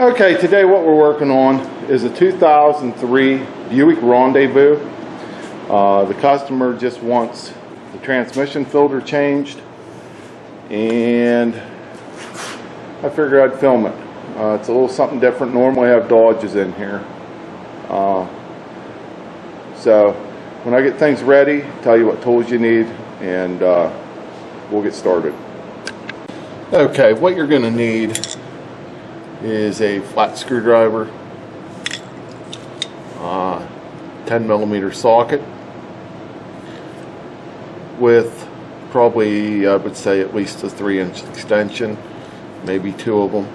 Okay, today what we're working on is a 2003 Buick Rendezvous. The customer just wants the transmission filter changed, and I figured I'd film it. It's a little something different. Normally I have Dodges in here. So when I get things ready, tell you what tools you need, and we'll get started. Okay, what you're going to need is a flat screwdriver, 10mm socket with probably, I would say, at least a 3-inch extension, maybe 2 of them,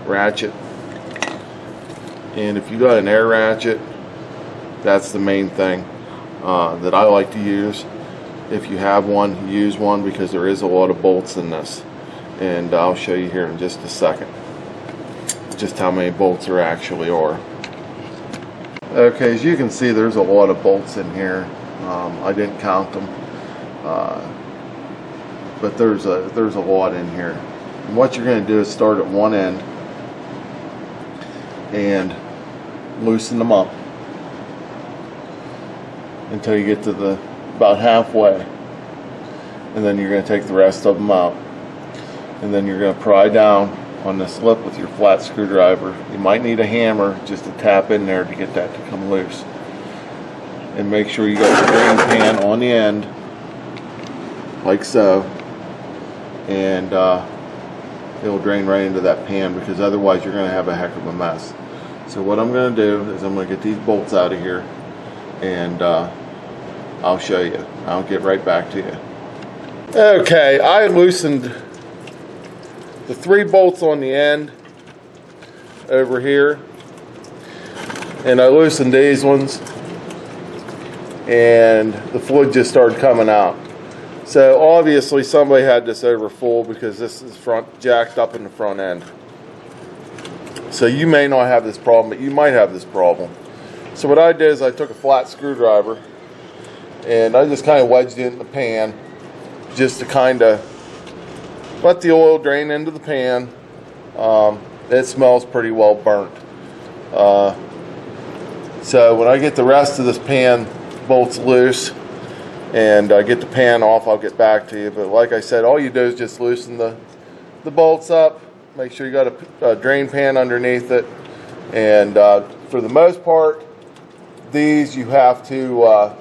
ratchet, and if you got an air ratchet, that's the main thing that I like to use. If you have one, use one, because there is a lot of bolts in this, and I'll show you here in just a second just how many bolts there actually are. Okay, as you can see, there's a lot of bolts in here. I didn't count them, but there's a lot in here. And what you're going to do is start at one end and loosen them up until you get to the about halfway, and then you're going to take the rest of them out, and then you're going to pry down on this lip with your flat screwdriver. You might need a hammer just to tap in there to get that to come loose, and make sure you got the drain pan on the end like so, and it'll drain right into that pan, because otherwise you're going to have a heck of a mess. So what I'm going to do is I'm going to get these bolts out of here, and I'll show you. I'll get right back to you. Okay, I loosened the 3 bolts on the end over here, and I loosened these ones, and the fluid just started coming out. So obviously somebody had this over full, because this is jacked up in the front end. So you may not have this problem, but you might have this problem. So what I did is I took a flat screwdriver and I just kind of wedged it in the pan, just to kind of let the oil drain into the pan. It smells pretty well burnt. So when I get the rest of this pan bolts loose and I get the pan off, I'll get back to you. But like I said, all you do is just loosen the bolts up. Make sure you got a drain pan underneath it, and for the most part, these you have to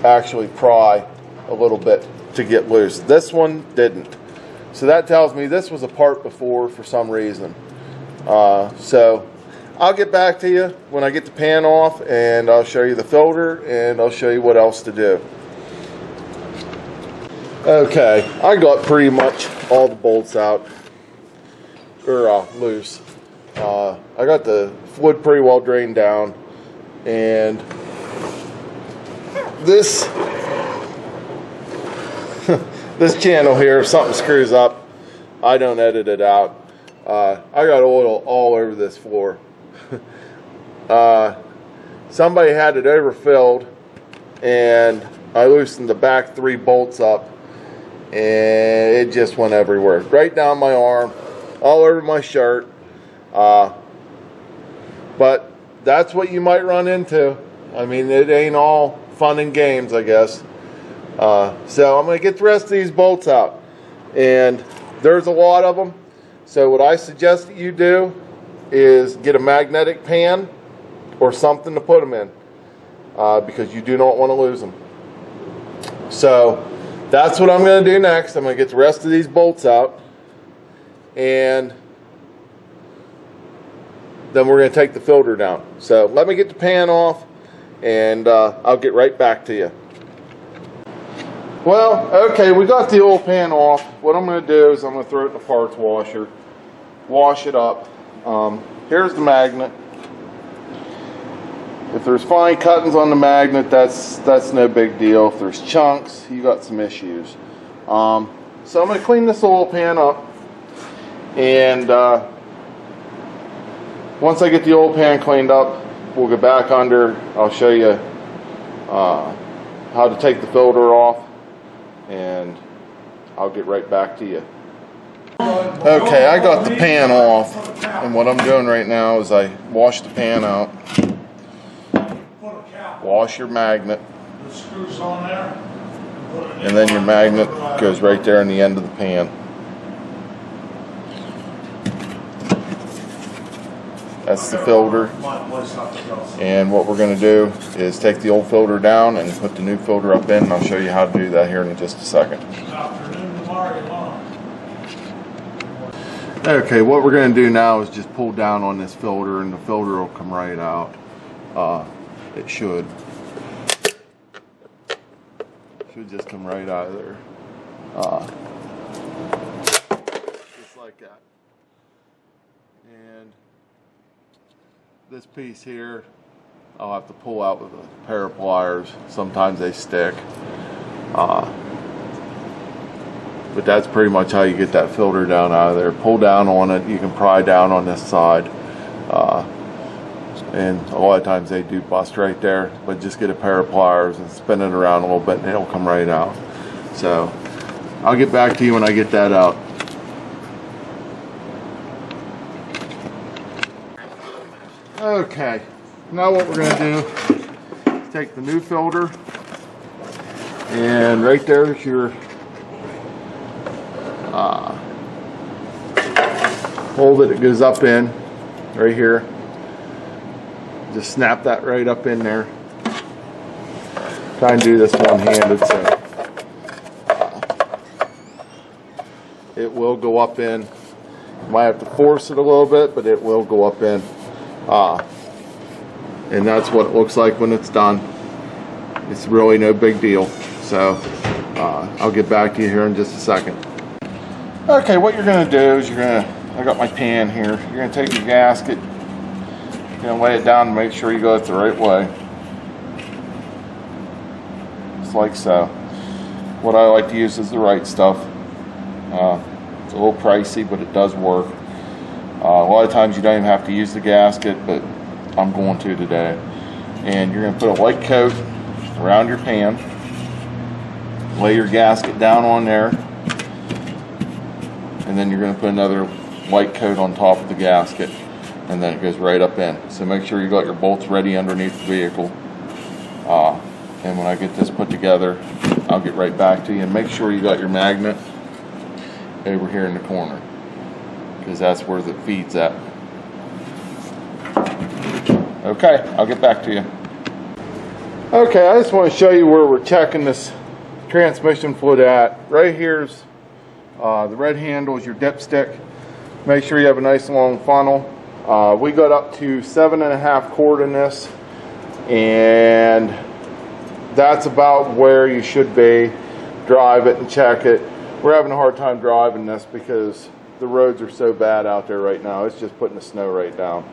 actually pry a little bit to get loose. This one didn't, so that tells me this was a part before for some reason. So I'll get back to you when I get the pan off, and I'll show you the filter, and I'll show you what else to do. Okay, I got pretty much all the bolts out, or loose. I got the fluid pretty well drained down, and this this channel here, if something screws up, I don't edit it out. I got oil all over this floor. Somebody had it overfilled, and I loosened the back 3 bolts up, and it just went everywhere, right down my arm, all over my shirt. But that's what you might run into. I mean, it ain't all fun and games, I guess. So I'm going to get the rest of these bolts out, and there's a lot of them. So what I suggest that you do is get a magnetic pan or something to put them in, because you do not want to lose them. So that's what I'm going to do next. I'm going to get the rest of these bolts out, and then we're going to take the filter down. So let me get the pan off, and I'll get right back to you. Well, okay, we got the oil pan off. What I'm going to do is I'm going to throw it in the parts washer, wash it up. Here's the magnet. If there's fine cuttings on the magnet, that's no big deal. If there's chunks, you got some issues. So I'm going to clean this oil pan up, and once I get the oil pan cleaned up, we'll go back under. I'll show you how to take the filter off, and I'll get right back to you. Okay, I got the pan off, and what I'm doing right now is I wash the pan out. Wash your magnet, and then your magnet goes right there in the end of the pan. That's the filter, and what we're going to do is take the old filter down and put the new filter up in, and I'll show you how to do that here in just a second. Okay, what we're going to do now is just pull down on this filter, and the filter will come right out. It should just come right out of there, just like that. And this piece here, I'll have to pull out with a pair of pliers. Sometimes they stick, but that's pretty much how you get that filter down out of there. Pull down on it. You can pry down on this side, and a lot of times they do bust right there, but just get a pair of pliers and spin it around a little bit and it'll come right out. So I'll get back to you when I get that out. Okay, now what we're going to do is take the new filter, and right there's your hole that it goes up in, right here. Just snap that right up in there. Try and do this one-handed, so it will go up in. You might have to force it a little bit, but it will go up in. And that's what it looks like when it's done. It's really no big deal. So I'll get back to you here in just a second. Okay, what you're going to do is I got my pan here. You're going to take your gasket. You're going to lay it down and make sure you go it the right way. Just like so. What I like to use is the right stuff. It's a little pricey, but it does work. A lot of times you don't even have to use the gasket, but I'm going to today. And you're going to put a white coat around your pan. Lay your gasket down on there. And then you're going to put another white coat on top of the gasket. And then it goes right up in. So make sure you got your bolts ready underneath the vehicle. And when I get this put together, I'll get right back to you. And make sure you got your magnet over here in the corner, because that's where the feed's at. Okay, I'll get back to you. Okay, I just want to show you where we're checking this transmission fluid at. Right here's the red handle is your dipstick. Make sure you have a nice long funnel. We got up to 7.5 quart in this, and that's about where you should be. Drive it and check it. We're having a hard time driving this because the roads are so bad out there right now. It's just putting the snow right down.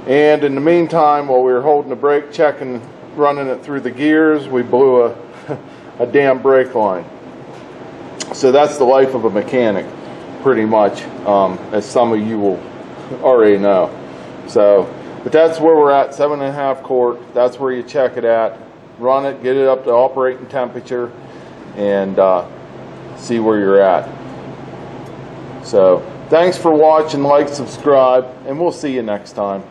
And in the meantime, while we were holding the brake, checking, running it through the gears, we blew a damn brake line. So that's the life of a mechanic, pretty much, as some of you will already know. So, but that's where we're at, 7.5 quart. That's where you check it at. Run it, get it up to operating temperature, and see where you're at. So, thanks for watching, like, subscribe, and we'll see you next time.